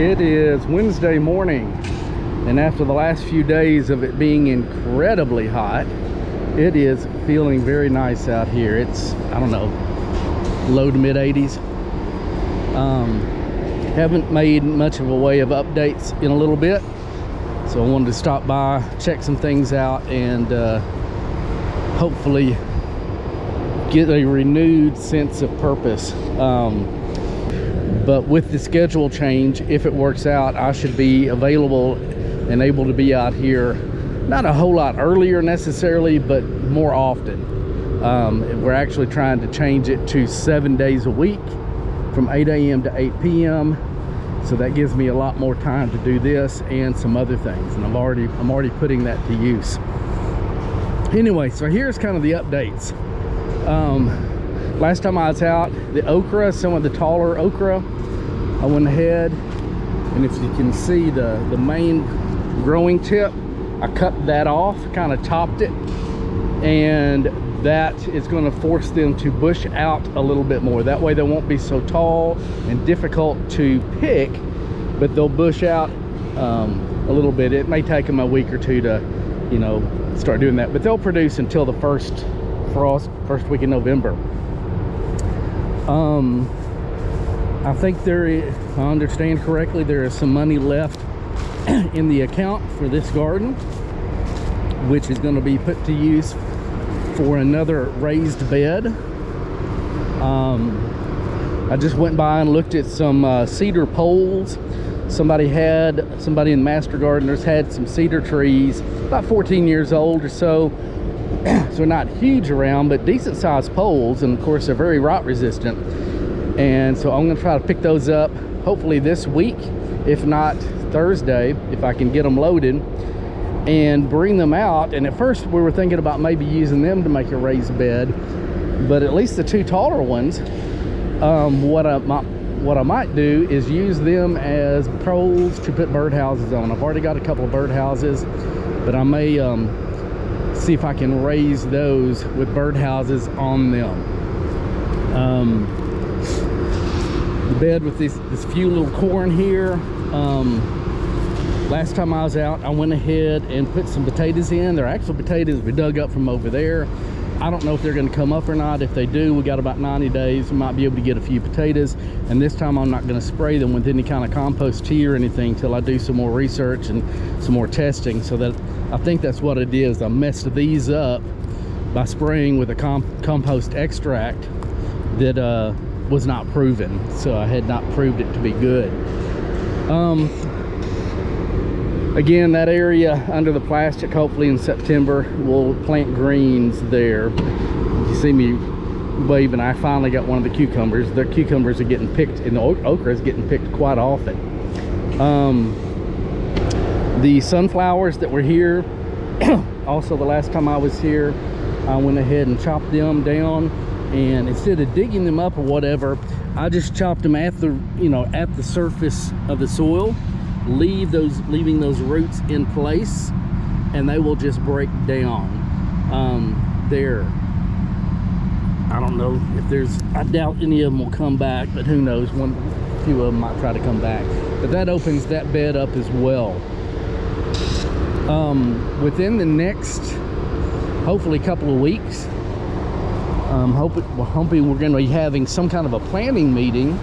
It is Wednesday morning, and after the last few days of it being incredibly hot, it is feeling very nice out here. It's, I don't know, low to mid 80s. Haven't made much of a way of updates in a little bit, so I wanted to stop by, check some things out, and hopefully get a renewed sense of purpose. But with the schedule change, if it works out, I should be available and able to be out here not a whole lot earlier necessarily, but more often. We're actually trying to change it to 7 days a week from 8 a.m. to 8 p.m. So that gives me a lot more time to do this and some other things, and I'm already putting that to use. Anyway, so here's kind of the updates. Last time I was out, the okra, some of the taller okra, I went ahead, and if you can see the main growing tip, I cut that off, kind of topped it, and that is going to force them to bush out a little bit more. That way they won't be so tall and difficult to pick, but they'll bush out a little bit. It may take them a week or two to, you know, start doing that, but they'll produce until the first first week in November. I think if I understand correctly, there is some money left in the account for this garden, which is going to be put to use for another raised bed. I just went by and looked at some cedar poles. Somebody in Master Gardeners had some cedar trees, about 14 years old or so. So not huge around, but decent sized poles, and of course they're very rot resistant. And so I'm going to try to pick those up hopefully this week, if not Thursday, if I can get them loaded, and bring them out. And at first we were thinking about maybe using them to make a raised bed, but at least the two taller ones, what I might do is use them as poles to put birdhouses on. I've already got a couple of birdhouses, but I may see if I can raise those with birdhouses on them. The bed with this few little corn here. Last time I was out, I went ahead and put some potatoes in. They're actual potatoes we dug up from over there. I don't know if they're going to come up or not. If they do, we got about 90 days. We might be able to get a few potatoes. And this time I'm not going to spray them with any kind of compost tea or anything till I do some more research and some more testing. So that, I think that's what it is. I messed these up by spraying with a compost extract that was not proven. So I had not proved it to be good. Again, that area under the plastic, hopefully in September, we'll plant greens there. You see me waving, I finally got one of the cucumbers. The cucumbers are getting picked, and the okra is getting picked quite often. The sunflowers that were here, also the last time I was here, I went ahead and chopped them down, and instead of digging them up or whatever, I just chopped them at the surface of the soil, leaving those roots in place, and they will just break down. There, I don't know if I doubt any of them will come back, but who knows, a few of them might try to come back. But that opens that bed up as well. Within the next, hopefully, couple of weeks, hoping we're going to be having some kind of a planning meeting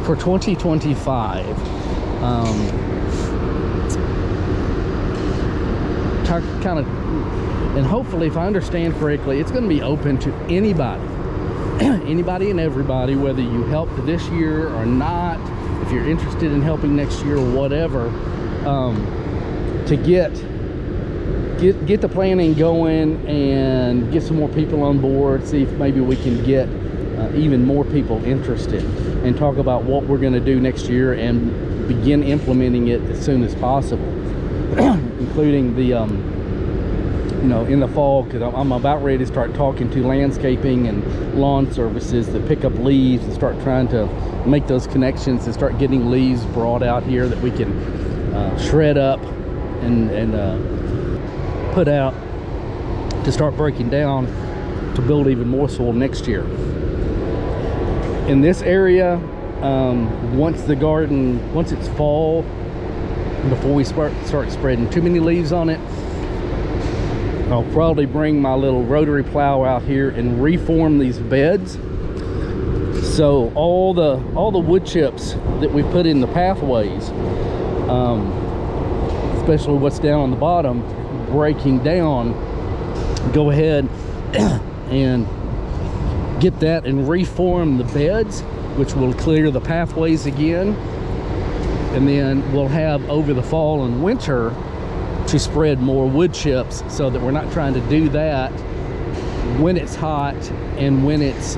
for 2025. And hopefully, if I understand correctly, it's going to be open to anybody and everybody, whether you helped this year or not, if you're interested in helping next year or whatever, to get the planning going and get some more people on board, see if maybe we can get even more people interested, and talk about what we're going to do next year and begin implementing it as soon as possible. Including the in the fall, because I'm about ready to start talking to landscaping and lawn services that pick up leaves and start trying to make those connections and start getting leaves brought out here that we can shred up and put out to start breaking down to build even more soil next year. In this area, once it's fall, before we start spreading too many leaves on it, I'll probably bring my little rotary plow out here and reform these beds. So all the wood chips that we put in the pathways, especially what's down on the bottom, breaking down, go ahead and get that and reform the beds, which will clear the pathways again. And then we'll have over the fall and winter to spread more wood chips, so that we're not trying to do that when it's hot and when it's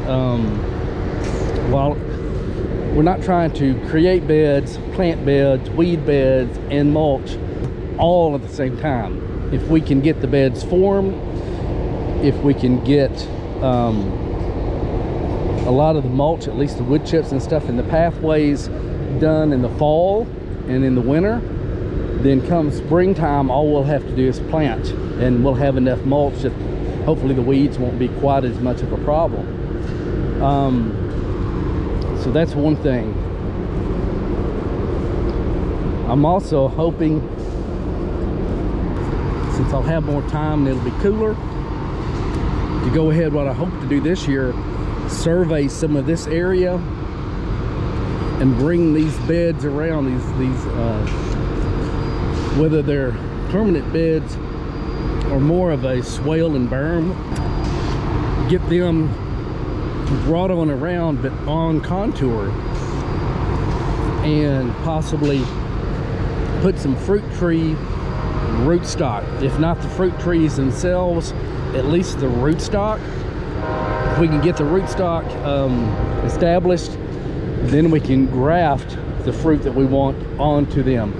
well, we're not trying to create beds, plant beds, weed beds, and mulch all at the same time. If we can get the beds formed, if we can get a lot of the mulch, at least the wood chips and stuff in the pathways, done in the fall and in the winter, then come springtime, all we'll have to do is plant, and we'll have enough mulch that hopefully the weeds won't be quite as much of a problem. So that's one thing. I'm also hoping, since I'll have more time and it'll be cooler, to go ahead, what I hope to do this year, survey some of this area and bring these beds around, these whether they're permanent beds or more of a swale and berm, get them brought on around but on contour, and possibly put some fruit tree rootstock, if not the fruit trees themselves, at least the rootstock. If we can get the rootstock established, then we can graft the fruit that we want onto them.